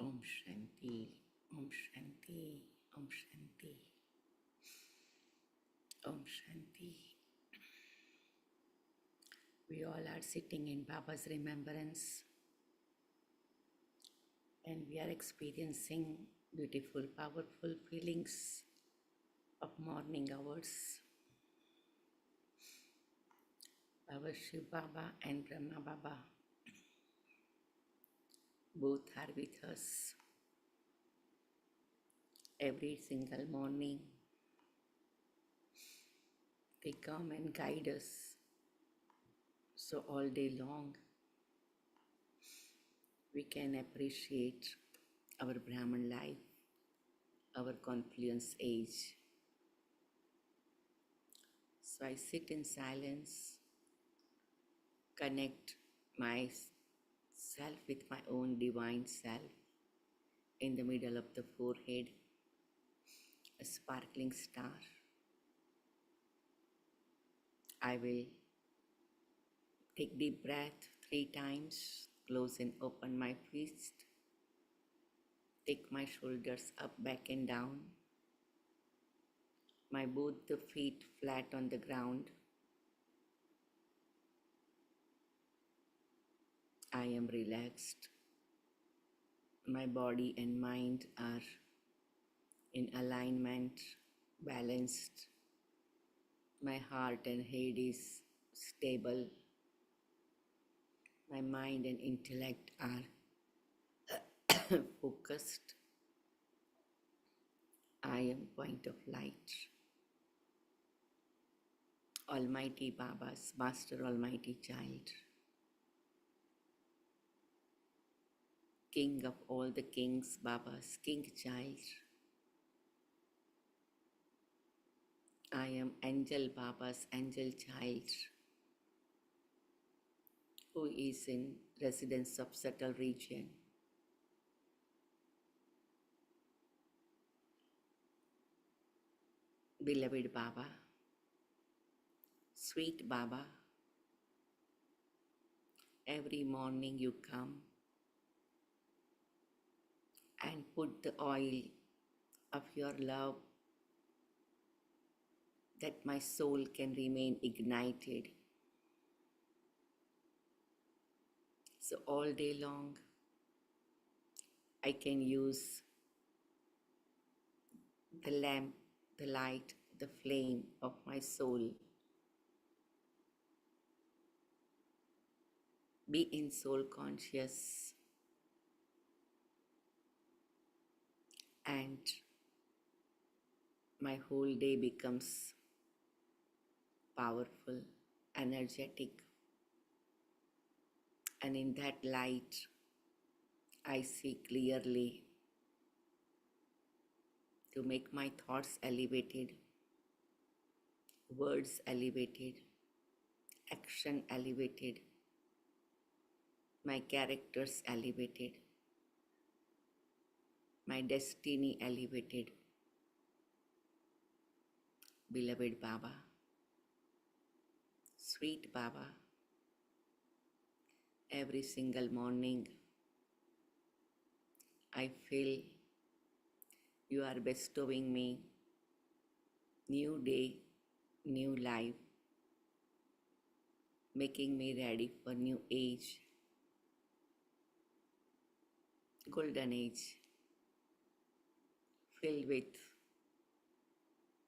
Om Shanti, Om Shanti, Om Shanti, Om Shanti. We all are sitting in Baba's remembrance and we are experiencing beautiful, powerful feelings of morning hours. Our Shiv Baba and Brahma Baba both are with us every single morning. They come and guide us. So all day long we can appreciate our Brahman life, our confluence age. So I sit in silence, connect myself with my own divine self in the middle of the forehead, a sparkling star. I will take deep breath 3 times, close and open my fist, take my shoulders up, back and down, my both the feet flat on the ground. I am relaxed. My body and mind are in alignment, balanced. My heart and head is stable. My mind and intellect are focused. I am point of light. Almighty Baba's Master Almighty Child. King of all the kings, Baba's King Child. I am Angel Baba's Angel Child, who is in residence of subtle region. Beloved Baba, sweet Baba, every morning you come and put the oil of your love that my soul can remain ignited. So all day long, I can use the lamp, the light, the flame of my soul. Be in soul conscious and my whole day becomes powerful, energetic, and in that light, I see clearly to make my thoughts elevated, words elevated, action elevated, my characters elevated, my destiny elevated. Beloved Baba, sweet Baba, every single morning I feel you are bestowing me new day, new life, making me ready for new age, golden age, filled with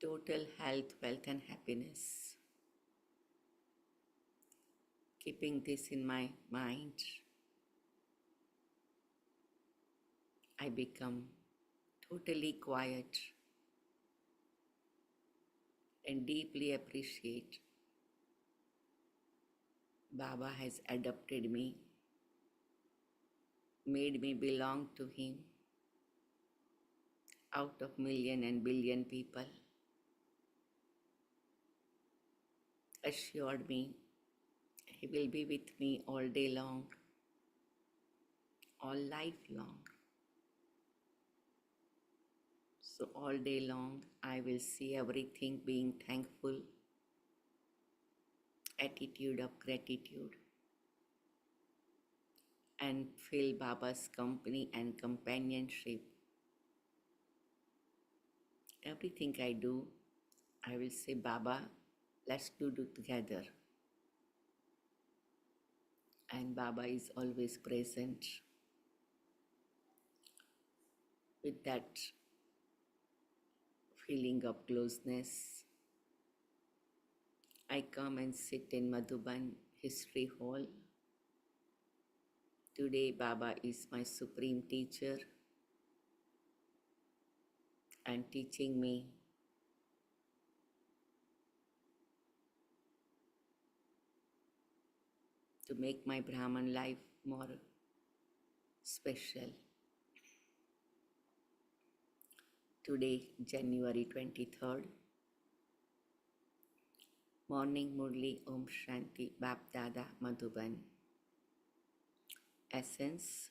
total health, wealth and happiness. Keeping this in my mind, I become totally quiet and deeply appreciate Baba has adopted me, made me belong to him out of million and billion people, assured me he will be with me all day long, all life long. So all day long I will see everything being thankful, attitude of gratitude, and feel Baba's company and companionship. Everything I do, I will say, Baba, let's do it together. And Baba is always present with that feeling of closeness. I come and sit in Madhuban History Hall. Today, Baba is my supreme teacher and teaching me to make my Brahman life more special. Today, January 23rd, Morning Murli Om Shanti Bap Dada Madhuban. Essence.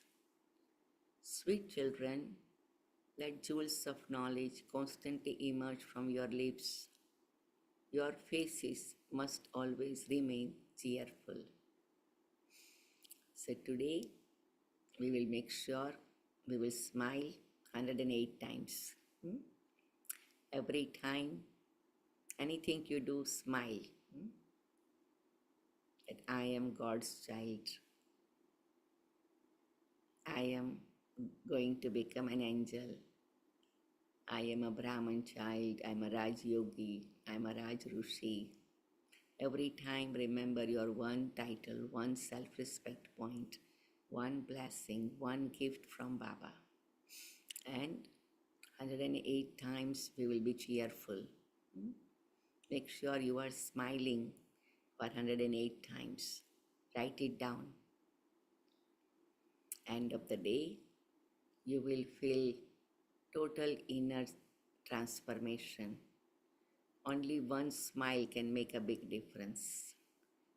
Sweet children, let jewels of knowledge constantly emerge from your lips. Your faces must always remain cheerful. So today, we will make sure we will smile 108 times. Every time, anything you do, smile. That I am God's child. I am going to become an angel. I am a Brahman child. I am a Raj Yogi. I am a Raj Rishi. Every time, remember your one title, one self-respect point, one blessing, one gift from Baba. And 108 times we will be cheerful. Make sure you are smiling for 108 times. Write it down. End of the day, you will feel total inner transformation. Only one smile can make a big difference.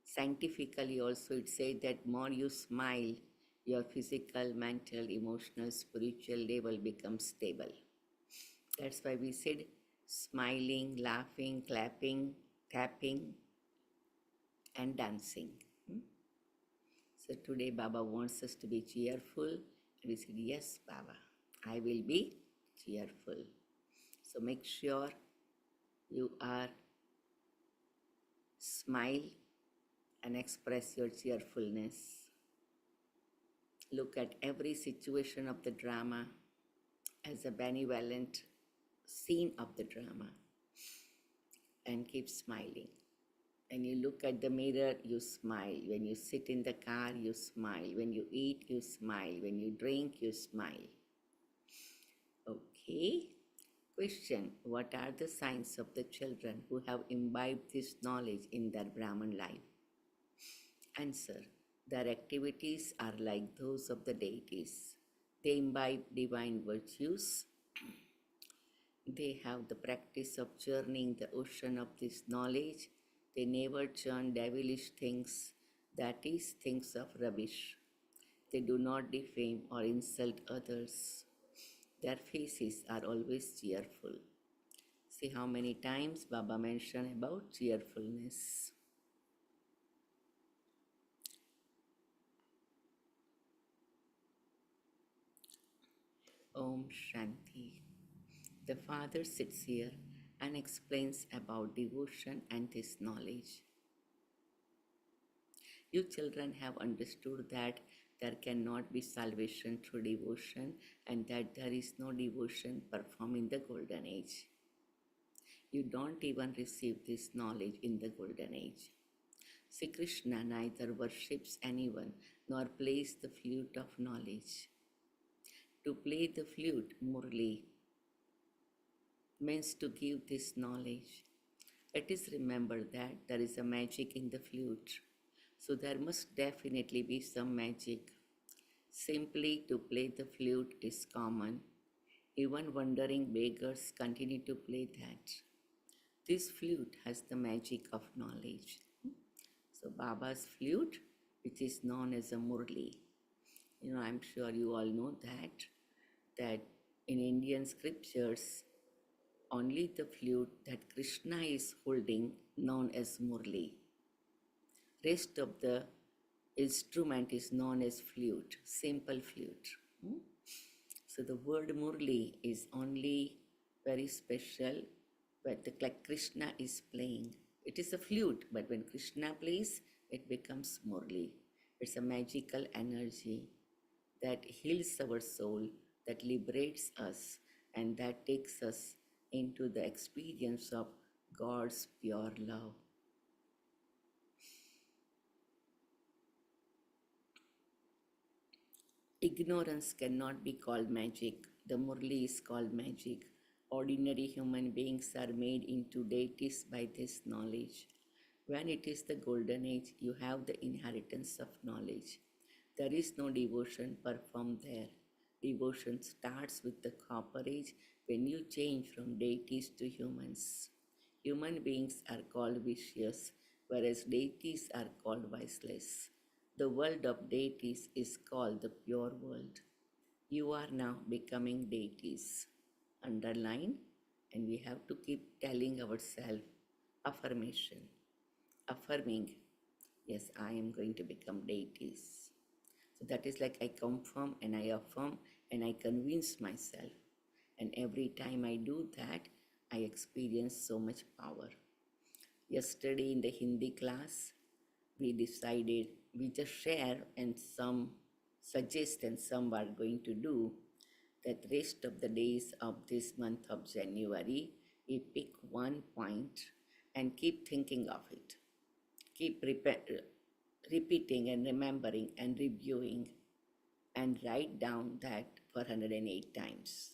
Scientifically also it says that more you smile, your physical, mental, emotional, spiritual level becomes stable. That's why we said smiling, laughing, clapping, tapping, and dancing. So today Baba wants us to be cheerful. And we said, yes, Baba, I will be cheerful. So make sure you are smile and express your cheerfulness. Look at every situation of the drama as a benevolent scene of the drama and keep smiling. When you look at the mirror, you smile. When you sit in the car, you smile. When you eat, you smile. When you drink, you smile. Okay. Question. What are the signs of the children who have imbibed this knowledge in their Brahman life? Answer. Their activities are like those of the deities. They imbibe divine virtues. They have the practice of churning the ocean of this knowledge. They never churn devilish things, that is, things of rubbish. They do not defame or insult others. Their faces are always cheerful. See how many times Baba mentioned about cheerfulness. Om Shanti. The Father sits here and explains about devotion and this knowledge. You children have understood that there cannot be salvation through devotion and that there is no devotion performed in the golden age. You don't even receive this knowledge in the golden age. Sri Krishna neither worships anyone nor plays the flute of knowledge. To play the flute, Murli, means to give this knowledge. Let us remember that there is a magic in the flute. So there must definitely be some magic. Simply to play the flute is common. Even wandering beggars continue to play that. This flute has the magic of knowledge. So Baba's flute, which is known as a Murli. I'm sure you all know that in Indian scriptures, only the flute that Krishna is holding known as Murli. Rest of the instrument is known as flute, simple flute. Hmm? So the word Murli is only very special when like Krishna is playing. It is a flute, but when Krishna plays, it becomes Murli. It's a magical energy that heals our soul, that liberates us, and that takes us into the experience of God's pure love. Ignorance cannot be called magic. The Murli is called magic. Ordinary human beings are made into deities by this knowledge. When it is the golden age, you have the inheritance of knowledge. There is no devotion performed there. Devotion starts with the copper age when you change from deities to humans. Human beings are called vicious, whereas deities are called viceless. The world of deities is called the pure world. You are now becoming deities. Underline, and we have to keep telling ourselves affirmation, affirming, yes, I am going to become deities. So that is like I confirm and I affirm and I convince myself. And every time I do that, I experience so much power. Yesterday in the Hindi class, we decided we just share and some suggest and some are going to do that rest of the days of this month of January, we pick one point and keep thinking of it. Keep repeating and remembering and reviewing and write down that for 108 times.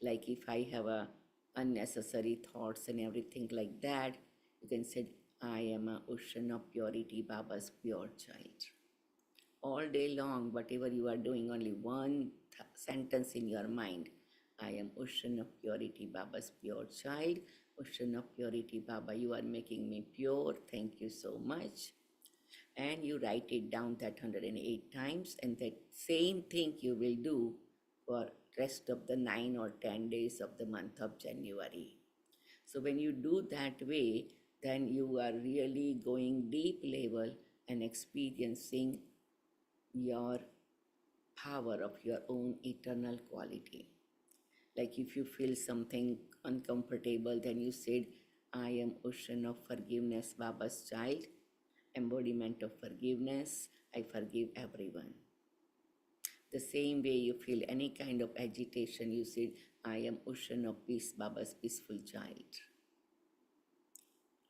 Like if I have a unnecessary thoughts and everything like that, you can say, I am a ocean of purity, Baba's pure child. All day long, whatever you are doing, only one sentence in your mind. I am ocean of purity, Baba's pure child. Ocean of purity, Baba, you are making me pure. Thank you so much. And you write it down that 108 times, and that same thing you will do for rest of the 9 or 10 days of the month of January. So when you do that way, then you are really going deep level and experiencing your power of your own eternal quality. Like if you feel something uncomfortable, then you said, I am ocean of forgiveness, Baba's child, embodiment of forgiveness, I forgive everyone. The same way you feel any kind of agitation, you said, I am ocean of peace, Baba's peaceful child.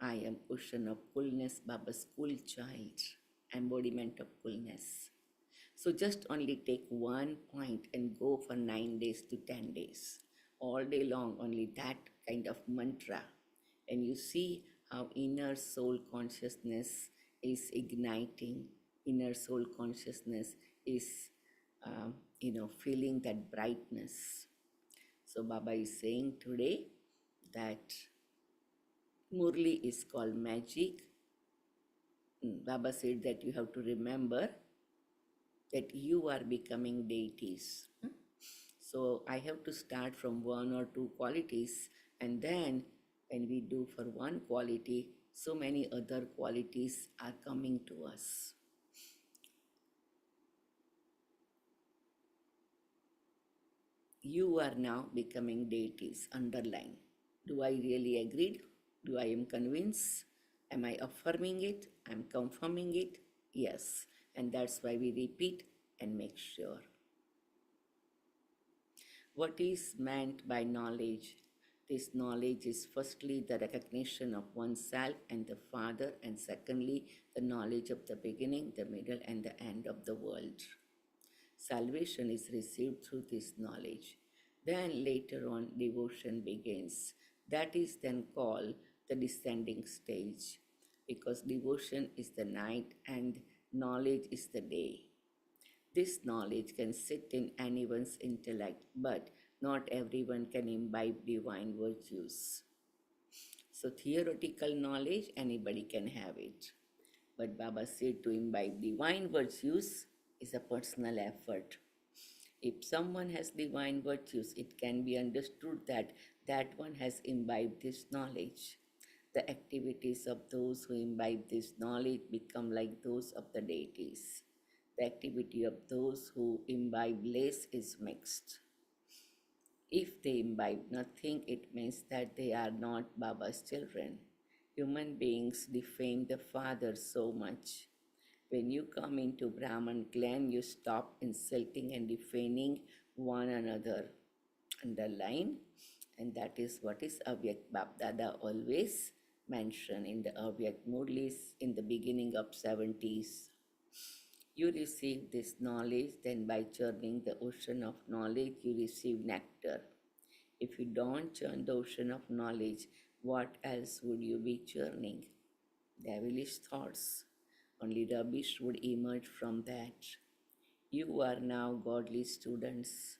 I am ocean of coolness, Baba's cool child, embodiment of coolness. So just only take one point and go for 9 days to 10 days. All day long, only that kind of mantra. And you see how inner soul consciousness is igniting, inner soul consciousness is, feeling that brightness. So Baba is saying today that Murli is called magic. Baba said that you have to remember that you are becoming deities. So I have to start from one or two qualities, and then when we do for one quality, so many other qualities are coming to us. You are now becoming deities. Underline. Do I really agree? Do I am convinced? Am I affirming it? I'm confirming it? Yes. And that's why we repeat and make sure. What is meant by knowledge? This knowledge is firstly the recognition of oneself and the Father, and secondly, the knowledge of the beginning, the middle, and the end of the world. Salvation is received through this knowledge. Then later on, devotion begins. That is then called the descending stage, because devotion is the night and knowledge is the day. This knowledge can sit in anyone's intellect, but not everyone can imbibe divine virtues. So theoretical knowledge, anybody can have it. But Baba said to imbibe divine virtues is a personal effort. If someone has divine virtues, it can be understood that that one has imbibed this knowledge. The activities of those who imbibe this knowledge become like those of the deities. The activity of those who imbibe less is mixed. If they imbibe nothing, it means that they are not Baba's children. Human beings defame the Father so much. When you come into Brahman clan, you stop insulting and defaming one another. Underline, and that is what is Avyak Bapdada always mentioned in the Avyak Murlis in the beginning of 70s. You receive this knowledge, then by churning the ocean of knowledge, you receive nectar. If you don't churn the ocean of knowledge, what else would you be churning? Devilish thoughts. Only rubbish would emerge from that. You are now godly students.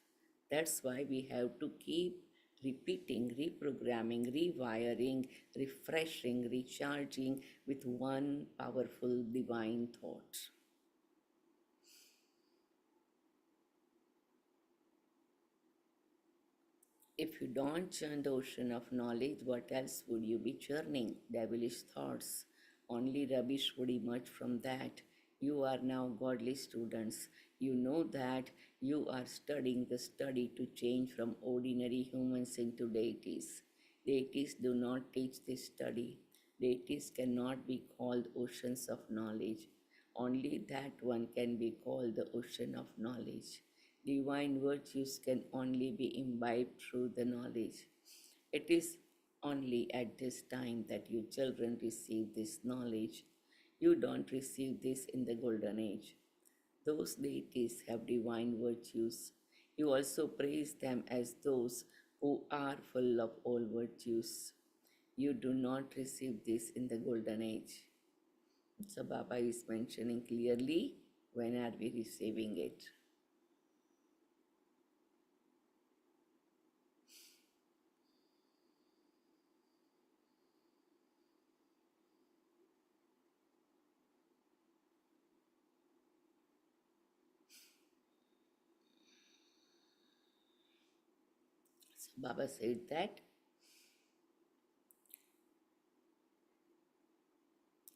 That's why we have to keep repeating, reprogramming, rewiring, refreshing, recharging with one powerful divine thought. If you don't churn the ocean of knowledge, what else would you be churning? Devilish thoughts. Only rubbish would emerge from that. You are now godly students. You know that you are studying the study to change from ordinary humans into deities. Deities do not teach this study. Deities cannot be called oceans of knowledge. Only that one can be called the ocean of knowledge. Divine virtues can only be imbibed through the knowledge. It is only at this time that you children receive this knowledge. You don't receive this in the golden age. Those deities have divine virtues. You also praise them as those who are full of all virtues. You do not receive this in the golden age. So Baba is mentioning clearly when are we receiving it. So Baba said that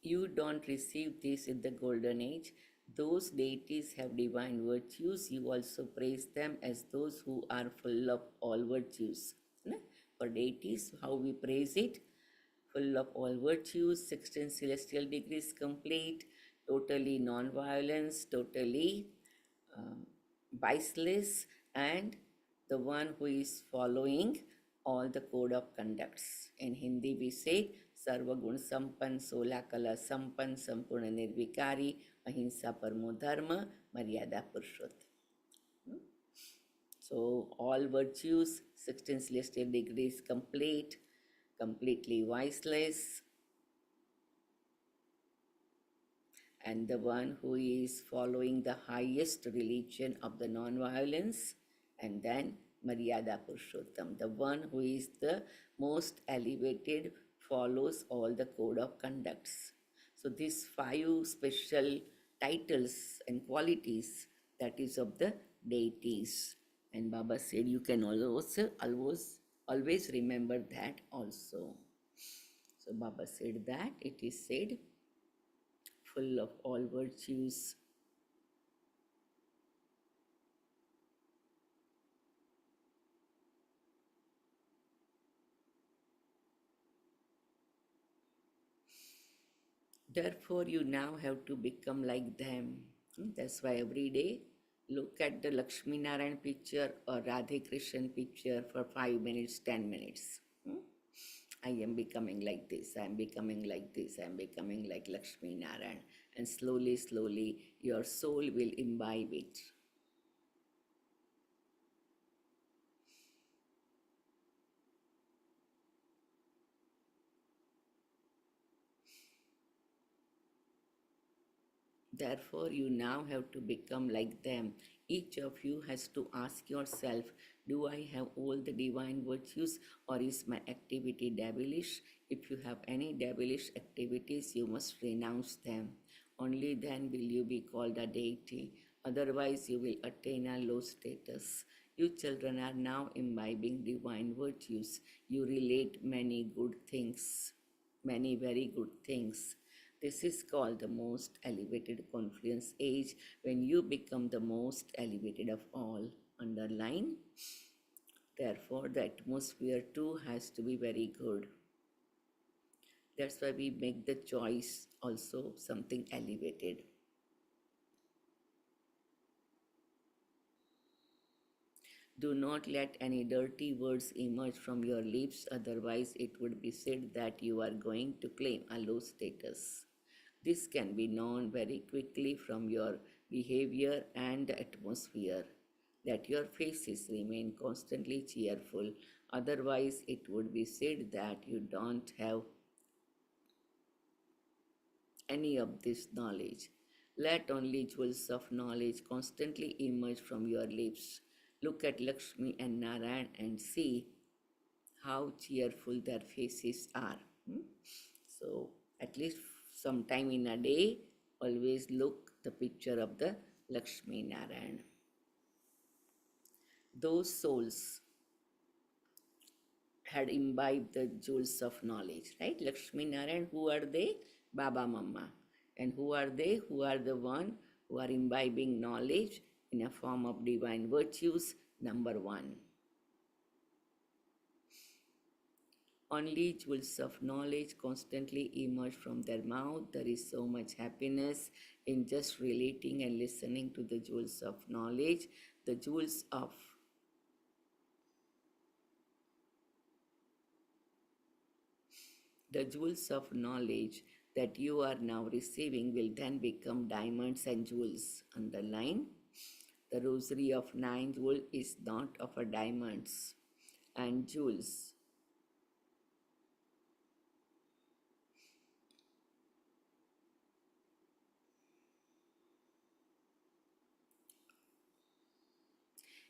you don't receive this in the golden age. Those deities have divine virtues. You also praise them as those who are full of all virtues. For deities, how we praise it? Full of all virtues, 16 celestial degrees complete, totally non-violence, totally viceless, and the one who is following all the code of conducts. In Hindi we say Sarvagun Sampan, Sola Kala Sampan, Sampurna Nirvikari, Ahimsa Parmo Dharma, Maryada Purushottam. So all virtues, 16 celestial degrees complete, completely viceless, and the one who is following the highest religion of the non-violence, and then Maryada Purushottam, the one who is the most elevated, follows all the code of conducts. So these five special titles and qualities, that is of the deities. And Baba said you can also always remember that also. So Baba said that it is said full of all virtues. Therefore, you now have to become like them. That's why every day look at the Lakshmi Narayan picture or Radhe Krishnan picture for 5 minutes, 10 minutes. I am becoming like this, I am becoming like this, I am becoming like Lakshmi Narayan. And slowly, slowly, your soul will imbibe it. Therefore, you now have to become like them. Each of you has to ask yourself, do I have all the divine virtues or is my activity devilish? If you have any devilish activities, you must renounce them. Only then will you be called a deity. Otherwise, you will attain a low status. You children are now imbibing divine virtues. You relate many good things. many very good things. This is called the most elevated confluence age, when you become the most elevated of all. Underline. Therefore, the atmosphere too has to be very good. That's why we make the choice also something elevated. Do not let any dirty words emerge from your lips, otherwise, it would be said that you are going to claim a low status. This can be known very quickly from your behavior and the atmosphere. That your faces remain constantly cheerful, otherwise, it would be said that you don't have any of this knowledge. Let only jewels of knowledge constantly emerge from your lips. Look at Lakshmi and Narayan and see how cheerful their faces are. So, at least sometime in a day, always look the picture of the Lakshmi Narayan. Those souls had imbibed the jewels of knowledge, right? Lakshmi Narayan, who are they? Baba Mama. And who are they? Who are the one who are imbibing knowledge in a form of divine virtues? Number one. Only jewels of knowledge constantly emerge from their mouth. There is so much happiness in just relating and listening to the jewels of knowledge. The jewels of knowledge that you are now receiving will then become diamonds and jewels. Underline. The rosary of 9 jewels is not of a diamonds and jewels.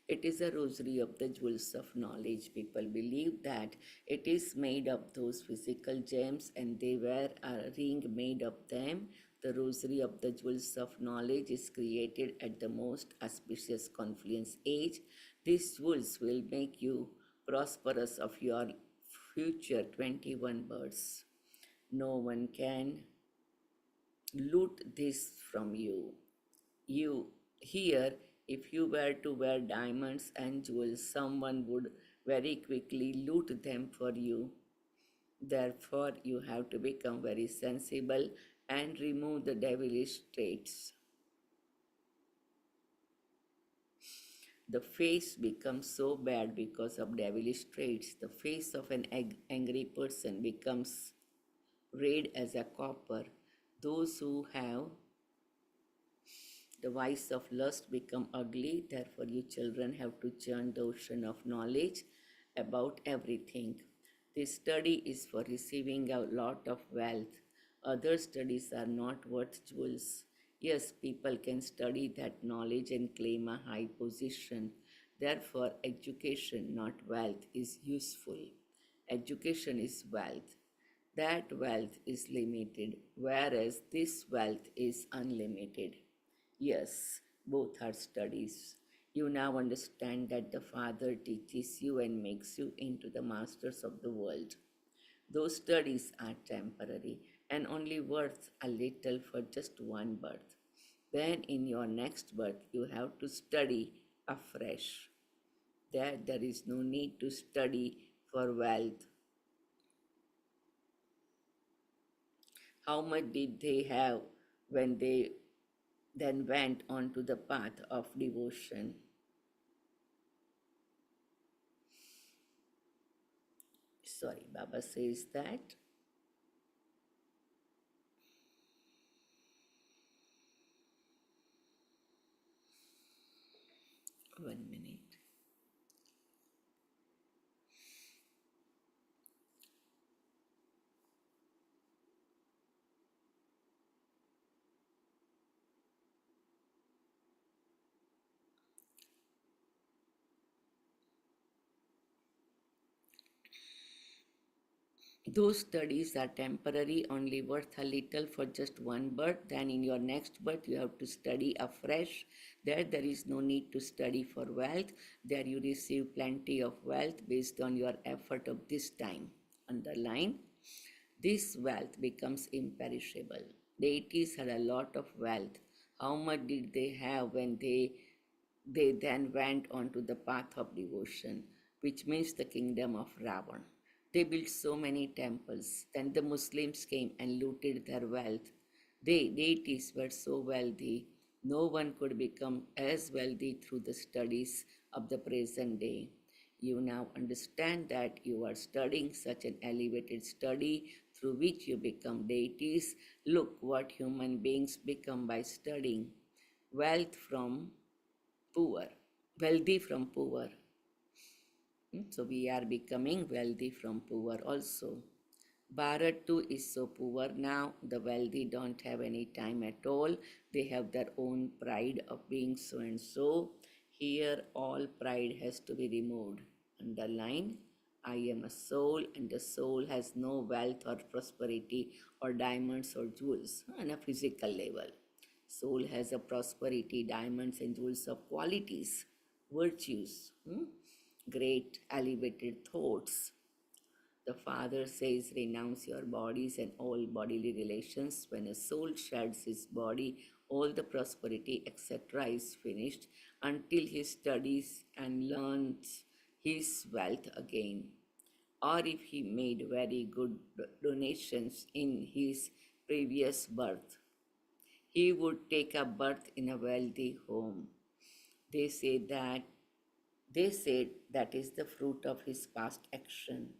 It is a rosary of the jewels of knowledge. People believe that it is made of those physical gems and they wear a ring made of them. The rosary of the jewels of knowledge is created at the most auspicious confluence age. These jewels will make you prosperous of your future 21 births. No one can loot this from you. You here, if you were to wear diamonds and jewels, someone would very quickly loot them for you. Therefore, you have to become very sensible and remove the devilish traits. The face becomes so bad because of devilish traits. The face of an angry person becomes red as a copper. Those who have the vice of lust become ugly. Therefore, you children have to churn the ocean of knowledge about everything. This study is for receiving a lot of wealth. Other studies are not worth jewels. Yes, people can study that knowledge and claim a high position. Therefore, education, not wealth, is useful. Education is wealth. That wealth is limited, whereas this wealth is unlimited. Yes, both are studies. You now understand that the Father teaches you and makes you into the masters of the world. Those studies are temporary and only worth a little for just one birth. Then, in your next birth, you have to study afresh. There is no need to study for wealth. How much did they have when they then went on to the path of devotion? Sorry, Baba says that. One minute. Those studies are temporary, only worth a little for just one birth. Then in your next birth, you have to study afresh. There is no need to study for wealth. There you receive plenty of wealth based on your effort of this time. Underline. this wealth becomes imperishable. Deities had a lot of wealth. How much did they have when they then went on to the path of devotion, which means the kingdom of Ravan? They built so many temples. Then the Muslims came and looted their wealth. They, deities, were so wealthy, no one could become as wealthy through the studies of the present day. You now understand that you are studying such an elevated study through which you become deities. Look what human beings become by studying. Wealth from poor, wealthy from poor. So we are becoming wealthy from poor also. Bharat too is so poor now. The wealthy don't have any time at all. They have their own pride of being so and so. Here, all pride has to be removed. Underline, I am a soul, and the soul has no wealth or prosperity or diamonds or jewels on a physical level. Soul has a prosperity, diamonds, and jewels of qualities, virtues, great elevated thoughts. The Father says, renounce your bodies and all bodily relations. When a soul sheds his body, all the prosperity, etc., is finished until he studies and learns his wealth again. Or if he made very good donations in his previous birth, he would take a birth in a wealthy home. They say that they said that is the fruit of his past action.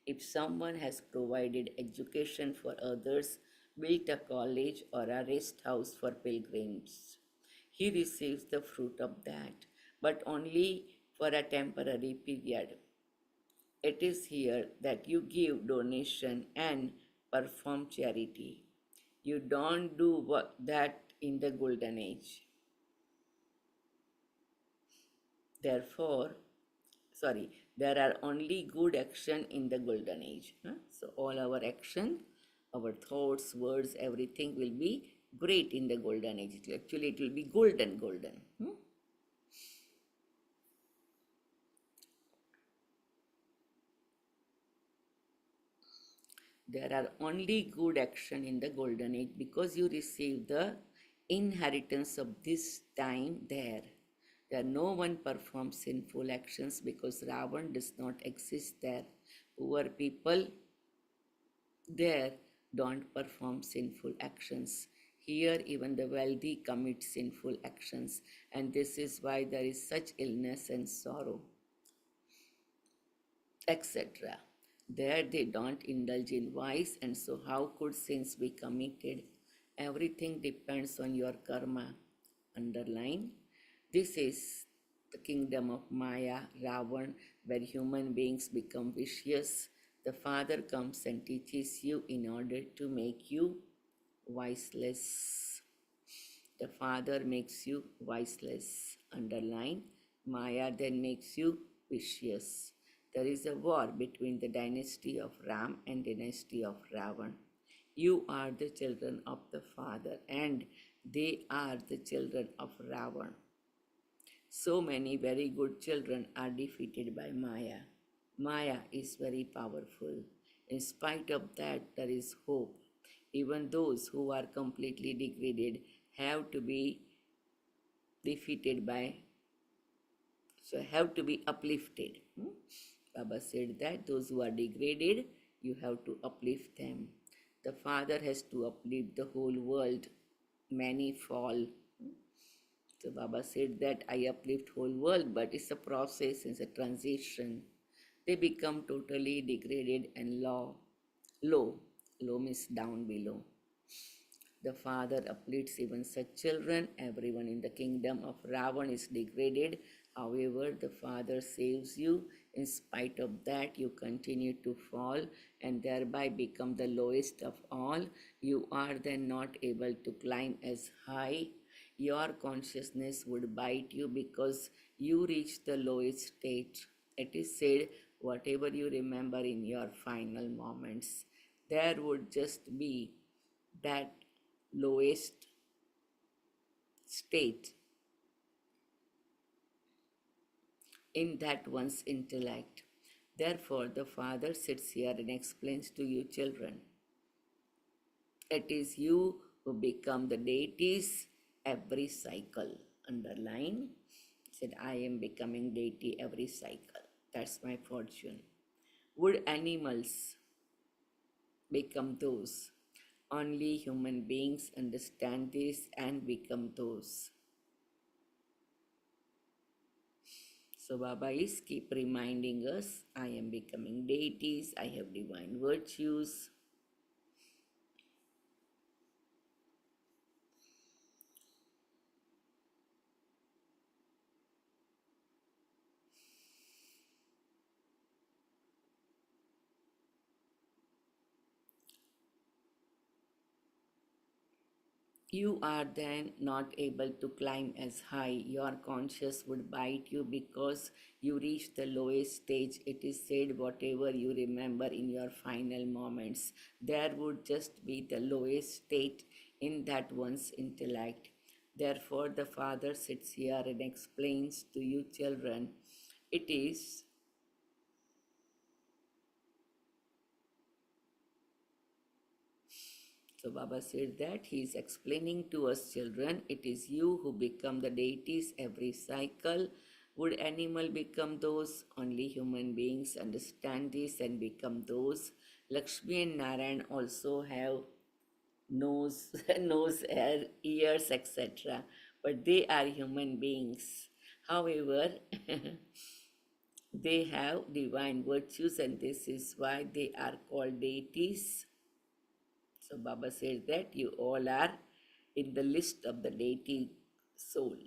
If someone has provided education for others, built a college or a rest house for pilgrims, he receives the fruit of that, but only for a temporary period. It is here that you give donation and perform charity. You don't do that in the golden age. Therefore, sorry, there are only good action in the golden age. So all our action, our thoughts, words, everything will be great in the golden age. Actually, it will be golden. There are only good action in the golden age because you receive the inheritance of this time there. There no one performs sinful actions because Ravan does not exist there. Poor people there don't perform sinful actions. Here, even the wealthy commit sinful actions, and this is why there is such illness and sorrow, etc. There, they don't indulge in vice, and so how could sins be committed? Everything depends on your karma. Underline, this is the kingdom of Maya, Ravan, where human beings become vicious. The Father comes and teaches you in order to make you viceless. The Father makes you viceless. Underline, Maya then makes you vicious. There is a war between the dynasty of Ram and dynasty of Ravan. You are the children of the Father, and they are the children of Ravan. So many very good children are defeated by Maya. Maya is very powerful. In spite of that, there is hope. Even those who are completely degraded have to be defeated by, so have to be uplifted. Baba said that those who are degraded, you have to uplift them. The Father has to uplift the whole world. Many fall. So Baba said that I uplift whole world, but it's a process, it's a transition. They become totally degraded and low. Low means down below. The Father uplifts even such children. Everyone in the kingdom of Ravan is degraded. However, the Father saves you. In spite of that, you continue to fall and thereby become the lowest of all. You are then not able to climb as high. Your consciousness would bite you because you reach the lowest state. It is said, whatever you remember in your final moments, there would just be that lowest state in that one's intellect. Therefore, the Father sits here and explains to you, children, It is you who become the deities every cycle. Underline. Said, I am becoming deity every cycle. That's my fortune. Would animals become those? Only human beings understand this and become those. So Baba is keep reminding us, I am becoming deities, I have divine virtues. You are then not able to climb as high. Your conscience would bite you because you reach the lowest stage. It is said, whatever you remember in your final moments, there would just be the lowest state in that one's intellect. Therefore, the Father sits here and explains to you, children, it is So Baba said that he is explaining to us children, it is you who become the deities every cycle. Would animal become those? Only human beings understand this and become those. Lakshmi and Narayan also have nose, nose, hair, ears, etc. But they are human beings. However, they have divine virtues and this is why they are called deities. So Baba says that you all are in the list of the deity soul.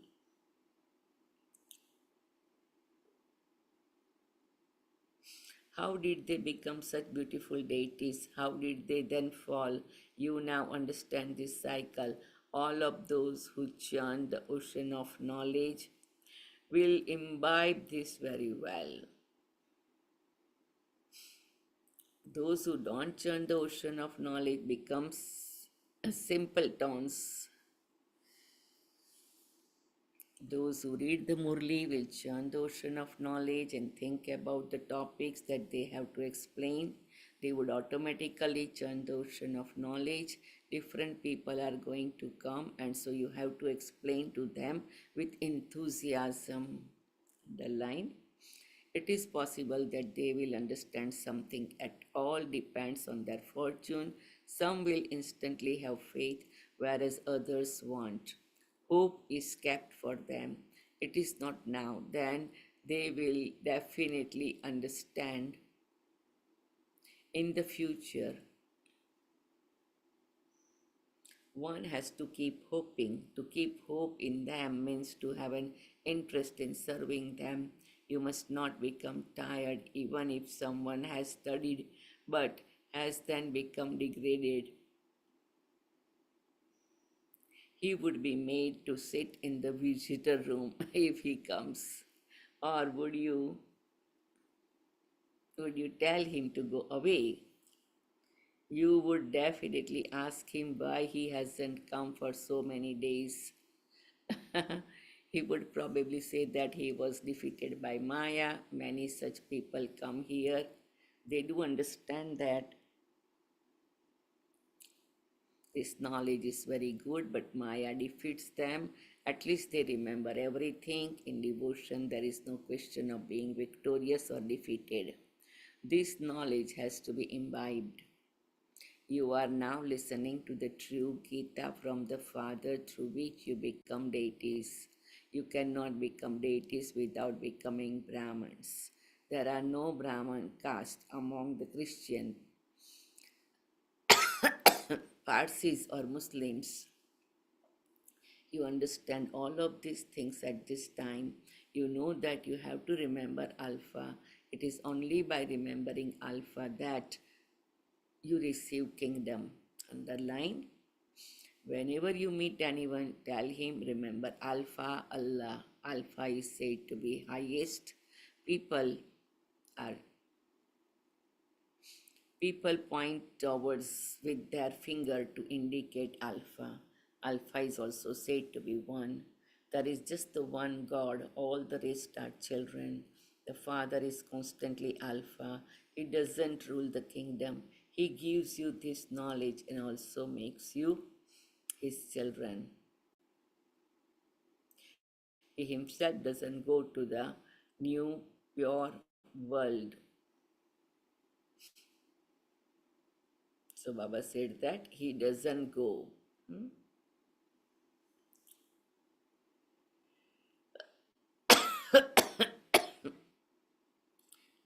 How did they become such beautiful deities? How did they then fall? You now understand this cycle. All of those who churn the ocean of knowledge will imbibe this very well. Those who don't churn the ocean of knowledge becomes simpletons. Those who read the Murli will churn the ocean of knowledge and think about the topics that they have to explain. They would automatically churn the ocean of knowledge. Different people are going to come, and so you have to explain to them with enthusiasm. The line it is possible that they will understand something at all depends on their fortune. Some will instantly have faith, whereas others won't. Hope is kept for them. It is not now. Then they will definitely understand in the future. One has to keep hoping. To keep hope in them means to have an interest in serving them. You must not become tired even if someone has studied but has then become degraded. He would be made to sit in the visitor room if he comes. Or would you tell him to go away? You would definitely ask him why he hasn't come for so many days. He would probably say that he was defeated by Maya. Many such people come here. They do understand that this knowledge is very good, but Maya defeats them. At least they remember everything. In devotion, there is no question of being victorious or defeated. This knowledge has to be imbibed. You are now listening to the true Gita from the Father through which you become deities. You cannot become deities without becoming Brahmins. There are no Brahman caste among the Christian, Parsis, or Muslims. You understand all of these things at this time. You know that you have to remember Alpha. It is only by remembering Alpha that you receive kingdom. Underline. Whenever you meet anyone, tell him, remember Alpha, Allah. Alpha is said to be highest. People are People point towards with their finger to indicate Alpha. Alpha is also said to be one. There is just the one God, all the rest are children. The Father is constantly Alpha. He doesn't rule the kingdom, He gives you this knowledge and also makes you his children. He himself doesn't go to the new pure world. So Baba said that he doesn't go. Hmm?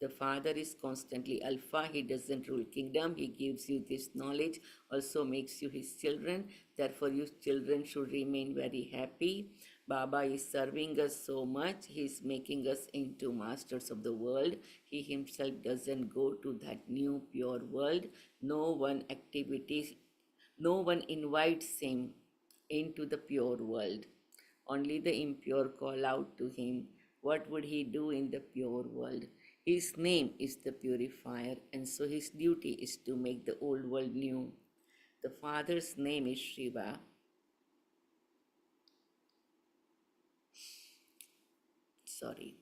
The Father is constantly Alpha. He doesn't rule kingdom. He gives you this knowledge, also makes you his children. Therefore, you children should remain very happy. Baba is serving us so much. He is making us into masters of the world. He himself doesn't go to that new pure world. No one activities, no one invites him into the pure world. Only the impure call out to him. What would he do in the pure world? His name is the purifier, and so his duty is to make the old world new. The Father's name is Shiva. Sorry.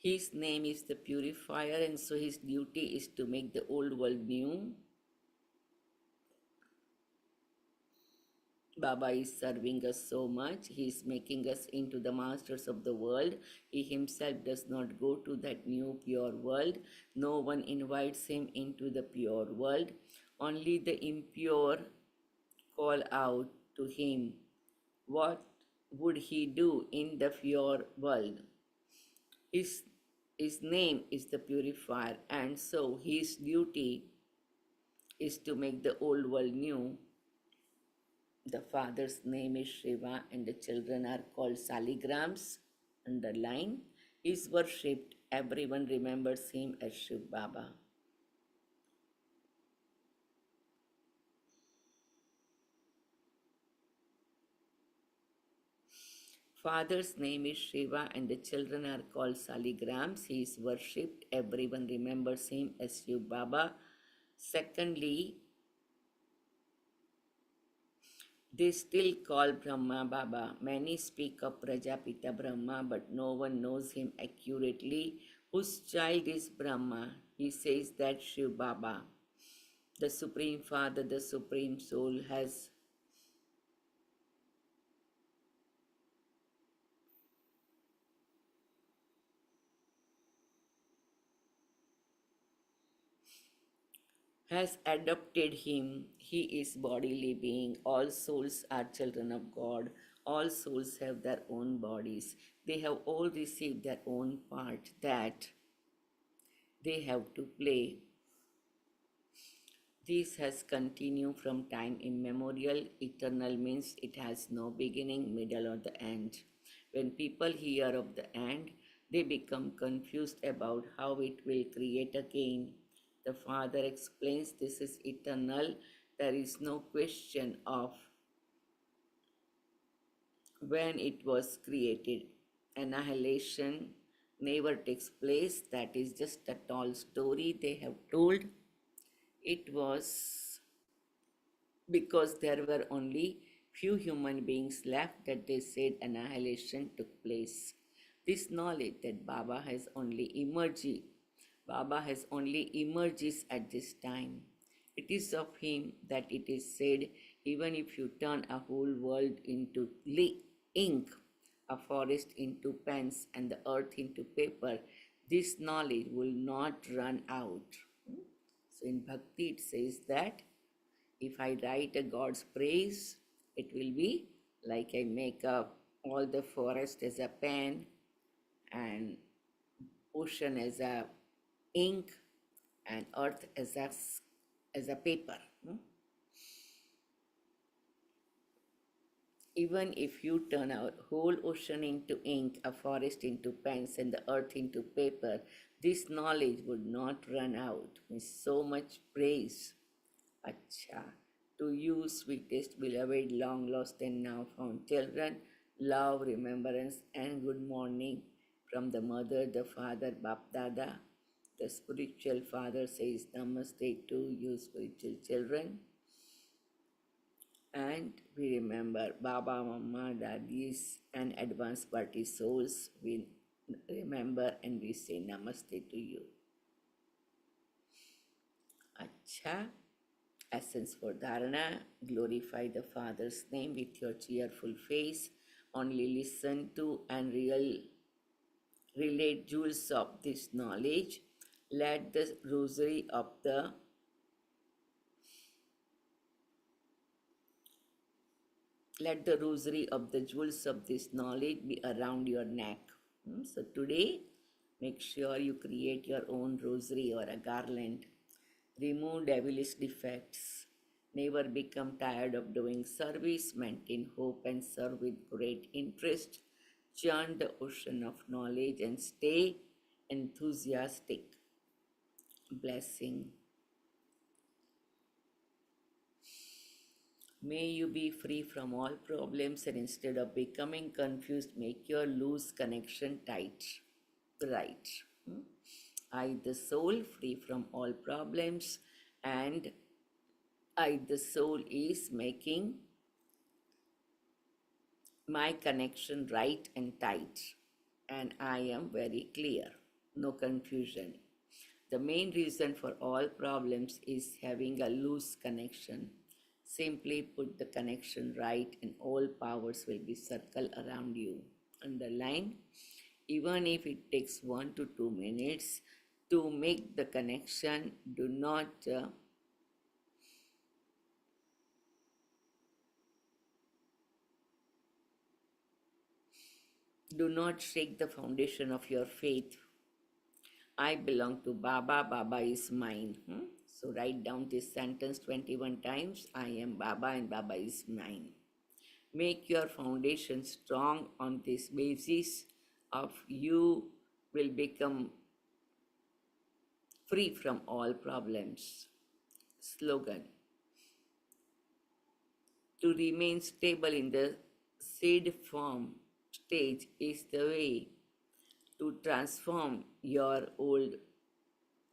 His name is the purifier, and so his duty is to make the old world new. Baba is serving us so much. He is making us into the masters of the world. He himself does not go to that new pure world. No one invites him into the pure world. Only the impure call out to him. What would he do in the pure world? His, his name is the purifier, and so his duty is to make the old world new. The father's name is Shiva, and the children are called Saligrams. Underline. He is worshipped. Everyone remembers him as Shiv Baba. Father's name is Shiva, and the children are called Saligrams. He is worshipped. Everyone remembers him as Shiv Baba. Secondly, they still call Brahma Baba. Many speak of Prajapita Brahma, but no one knows him accurately. Whose child is Brahma? He says that Shiv Baba, the Supreme Father, the Supreme Soul, has adopted him. He is bodily being. All souls are children of God. All souls have their own bodies. They have all received their own part that they have to play. This has continued from time immemorial. Eternal means it has no beginning, middle, or the end. When people hear of the end, they become confused about how it will create again. The Father explains this is eternal. There is no question of when it was created. Annihilation never takes place. That is just a tall story they have told. It was because there were only few human beings left that they said annihilation took place. This knowledge that Baba has only emerges at this time. It is of him that it is said, even if you turn a whole world into ink, a forest into pens, and the earth into paper, this knowledge will not run out. So in Bhakti it says that if I write a God's praise, it will be like I make up all the forest as a pen and ocean as a ink and earth as a paper. Even if you turn a whole ocean into ink, a forest into pens, and the earth into paper, this knowledge would not run out. With so much praise. Acha. To you, sweetest, beloved, long lost and now found children, love, remembrance, and good morning from the mother, the father, Bap Dada. The spiritual father says Namaste to you, spiritual children. And we remember Baba, Mama, Daddies, and advanced party souls. We remember and we say Namaste to you. Acha. Essence for Dharana. Glorify the Father's name with your cheerful face. Only listen to and relate jewels of this knowledge. Let the rosary of the jewels of this knowledge be around your neck. So today, make sure you create your own rosary or a garland. Remove devilish defects. Never become tired of doing service. Maintain hope and serve with great interest. Chant the ocean of knowledge and stay enthusiastic. Blessing. May you be free from all problems and instead of becoming confused, make your loose connection tight. Right. I, the soul, free from all problems, and I, the soul, is making my connection right and tight, and I am very clear. No confusion. The main reason for all problems is having a loose connection. Simply put the connection right, and all powers will be circled around you. Underline, even if it takes 1 to 2 minutes to make the connection, do not shake the foundation of your faith. I belong to Baba, Baba is mine. So write down this sentence 21 times. I am Baba and Baba is mine. Make your foundation strong on this basis of you will become free from all problems. Slogan. To remain stable in the seed form stage is the way to transform your old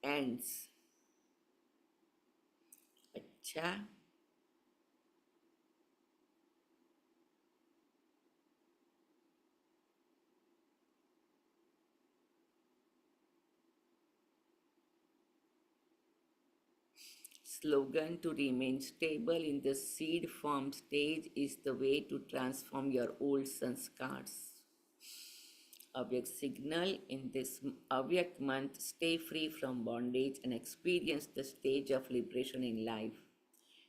ends. Acha. Slogan, to remain stable in the seed form stage is the way to transform your old sanskars. Avyak signal, in this Avyak month, stay free from bondage and experience the stage of liberation in life.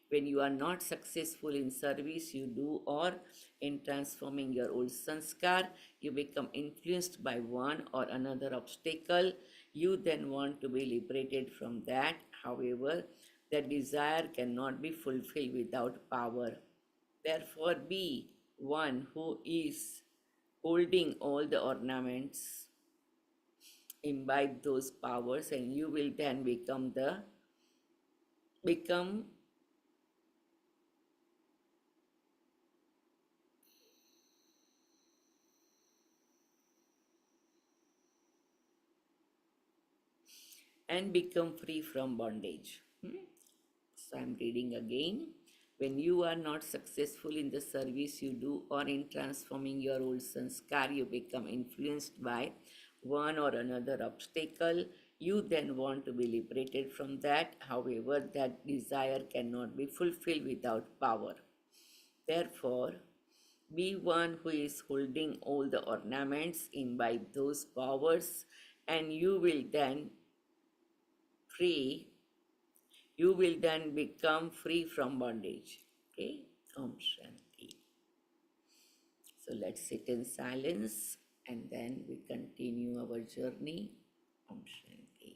When you are not successful in service you do or in transforming your old sanskar, you become influenced by one or another obstacle. You then want to be liberated from that. However, that desire cannot be fulfilled without power. Therefore, be one who is holding all the ornaments. Imbibe those powers, and you will then become and become free from bondage. So I'm reading again. When you are not successful in the service you do or in transforming your old sanskar, you become influenced by one or another obstacle. You then want to be liberated from that. However, that desire cannot be fulfilled without power. Therefore, be one who is holding all the ornaments, imbibe those powers, and you will then become free from bondage. Okay? Om Shanti. So let's sit in silence and then we continue our journey. Om Shanti.